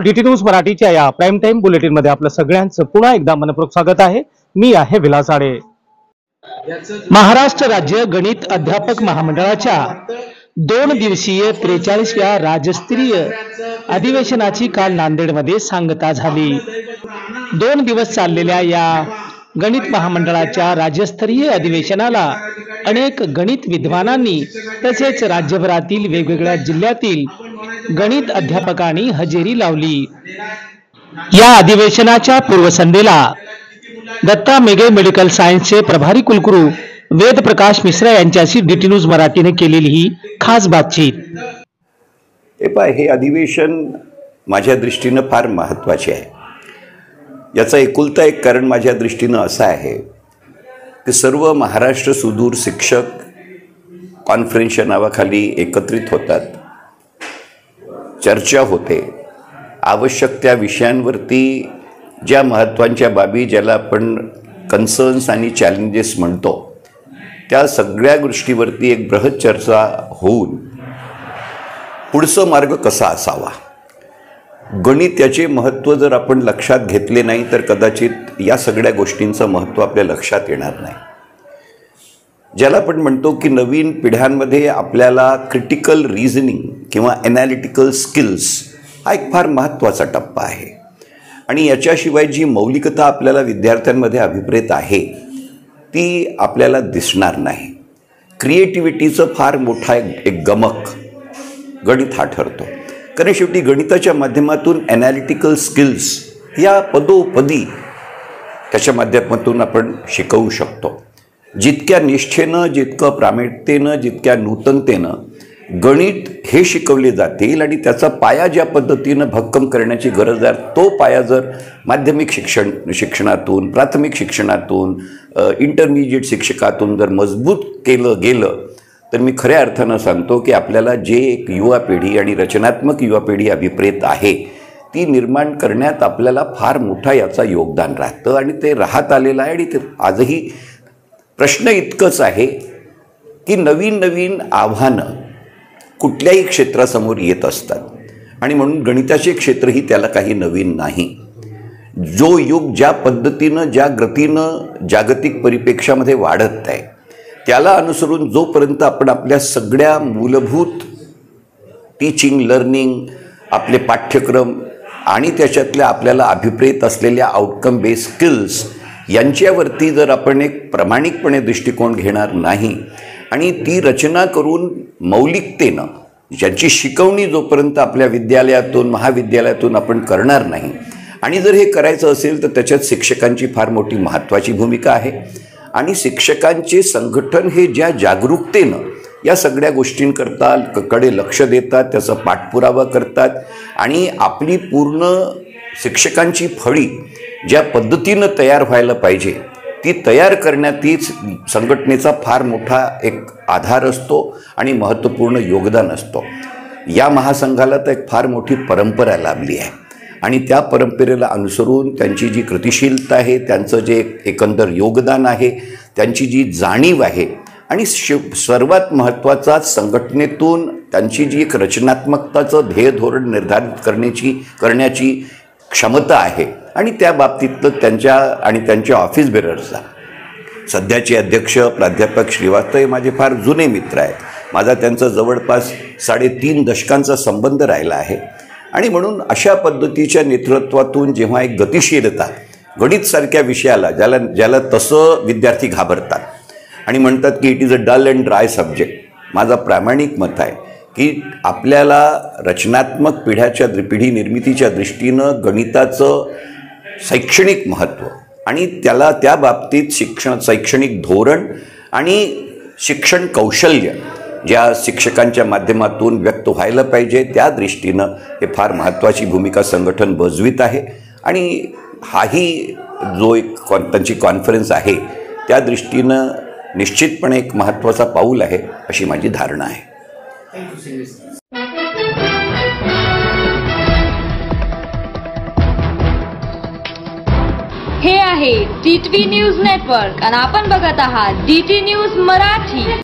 DT news मराठीच्या या prime time bulletin मध्ये आपलं सगळ्यांचं पुन्हा एकदा मनपूर्वक स्वागत आहे। मी आहे विलास आडे। महाराष्ट्र राज्य गणित अध्यापक महामंडळाच्या 2 दिवसीय 43व्या राज्यस्तरीय अधिवेशनाची काल नांदेडमध्ये सांगता झाली। 2 दिवस चाललेल्या या गणित महामंडळाच्या राज्यस्तरीय अधिवेशनाला अनेक गणित विद्वानांनी तसेच राज्यभरातील वेगवेगळ्या जिल्ह्यातील गणित अध्यापकांनी हजेरी लावली। या अधिवेशनाच्या पूर्वसंध्येला दत्ता मेघे मेडिकल सायन्सचे प्रभारी कुलगुरू वेद प्रकाश मिश्रा यांच्याशी डीटी न्यूज मराठीने केलेली ही खास बातचीत। हे अधिवेशन माझ्या दृष्टीने फार महत्त्वाचे आहे। याचा एकुलता एक कारण माझ्या दृष्टीने असं आहे की सर्व महाराष्ट्र सुदूर शिक्षक कॉन्फरन्सच्या नावाखाली एकत्रित होतात, चर्चा होते, आवश्यक त्या विषयांवरती ज्या महत्त्वाच्या बाबी ज्याला आपण कन्सर्न्स आणि चॅलेंजेस म्हणतो त्या सगळ्या गोष्टीवरती एक बृहत चर्चा होऊन पुढचा मार्ग कसा असावा, गणित याचे महत्त्व जर आपण लक्षात घेतले नाही तर कदाचित या सगळ्या गोष्टींचं महत्त्व आपल्या लक्षात येणार नाही। ज्याला आपण म्हणतो की नवीन पिढ्यांमध्ये आपल्याला क्रिटिकल रिझनिंग किंवा ॲनालिटिकल स्किल्स हा एक फार महत्त्वाचा टप्पा आहे आणि याच्याशिवाय जी मौलिकता आपल्याला विद्यार्थ्यांमध्ये अभिप्रेत आहे ती आपल्याला दिसणार नाही। क्रिएटिव्हिटीचं फार मोठा एक गमक गणित हा ठरतो, कारण शेवटी गणिताच्या माध्यमातून ॲनालिटिकल स्किल्स या पदोपदी त्याच्या माध्यमातून आपण शिकवू शकतो। जितक्या निष्ठेनं, जितकं प्रामाणिकतेनं, जितक्या नूतनतेनं गणित हे शिकवले जातील आणि त्याचा पाया ज्या पद्धतीनं भक्कम करण्याची गरज आहे तो पाया जर माध्यमिक शिक्षणातून, प्राथमिक शिक्षणातून, इंटरमिजिएट शिक्षकातून जर मजबूत केलं गेलं तर मी खऱ्या अर्थानं सांगतो की आपल्याला जे एक युवा पिढी आणि रचनात्मक युवा पिढी अभिप्रेत आहे ती निर्माण करण्यात आपल्याला फार मोठा याचा योगदान राहतं आणि ते राहत आलेलं आहे। आणि ते आजही प्रश्न इतकंच आहे की नवीन नवीन आव्हानं कुठल्याही क्षेत्रासमोर येत असतात आणि म्हणून गणिताचे क्षेत्रही त्याला काही नवीन नाही। जो युग ज्या पद्धतीनं, ज्या गतीनं जागतिक परिप्रेक्षामध्ये वाढत आहे त्याला अनुसरून जोपर्यंत आपण आपल्या सगळ्या मूलभूत टीचिंग, लर्निंग, आपले पाठ्यक्रम आणि त्याच्यातल्या आपल्याला अभिप्रेत असलेल्या आउटकम बेस्ड स्किल्स यांच्यावरती जर आपण एक प्रामाणिकपणे दृष्टिकोन घेणार नाही आणि ती रचना करून मौलिकतेनं ज्याची शिकवणी जोपर्यंत आपल्या विद्यालयातून, महाविद्यालयातून आपण करणार नाही आणि जर हे करायचं असेल तर त्याच्यात शिक्षकांची फार मोठी महत्त्वाची भूमिका आहे आणि शिक्षकांचे संघटन हे ज्या जागरूकतेनं या सगळ्या गोष्टींकरता कडे लक्ष देतात, त्याचा पाठपुरावा करतात आणि आपली पूर्ण शिक्षकांची फळी ज्या पद्धतीनं तयार व्हायला पाहिजे ती तयार करण्यात तीच संघटनेचा फार मोठा एक आधार असतो आणि महत्त्वपूर्ण योगदान असतो। या महासंघाला तर एक फार मोठी परंपरा लाभली आहे आणि त्या परंपरेला अनुसरून त्यांची जी कृतिशीलता आहे, त्यांचं जे एकंदर योगदान आहे, त्यांची जी जाणीव आहे आणि सर्वात महत्त्वाचा संघटनेतून त्यांची जी एक रचनात्मकताचं ध्येय धोरण निर्धारित करण्याची क्षमता आहे आणि त्या बाबतीतलं त्यांच्या ऑफिस बेरर्सला सध्याचे अध्यक्ष प्राध्यापक श्रीवास्तव हे माझे फार जुने मित्र आहेत। माझा त्यांचा जवळपास 3.5 दशकांचा संबंध राहिला आहे आणि म्हणून अशा पद्धतीच्या नेतृत्वातून जेव्हा एक गतिशीलता गणितसारख्या विषयाला ज्याला तसं विद्यार्थी घाबरतात आणि म्हणतात की it is a dull and dry subject, माझा प्रामाणिक मत आहे की आपल्याला रचनात्मक पिढी निर्मितीच्या दृष्टीनं गणिताचं शैक्षणिक महत्त्व आणि त्याला त्या बाबतीत शैक्षणिक धोरण आणि शिक्षण कौशल्य ज्या शिक्षकांच्या माध्यमातून व्यक्त व्हायला पाहिजे त्या दृष्टीनं हे फार महत्त्वाची भूमिका संघटन बजवीत आहे आणि हाही जो एक त्यांची कॉन्फरन्स आहे त्या दृष्टीनं निश्चितपणे एक महत्त्वाचा पाऊल आहे अशी माझी धारणा आहे। हे आहे DTV न्यूज नेटवर्क आणि आपण बघत आहात DT न्यूज मराठी।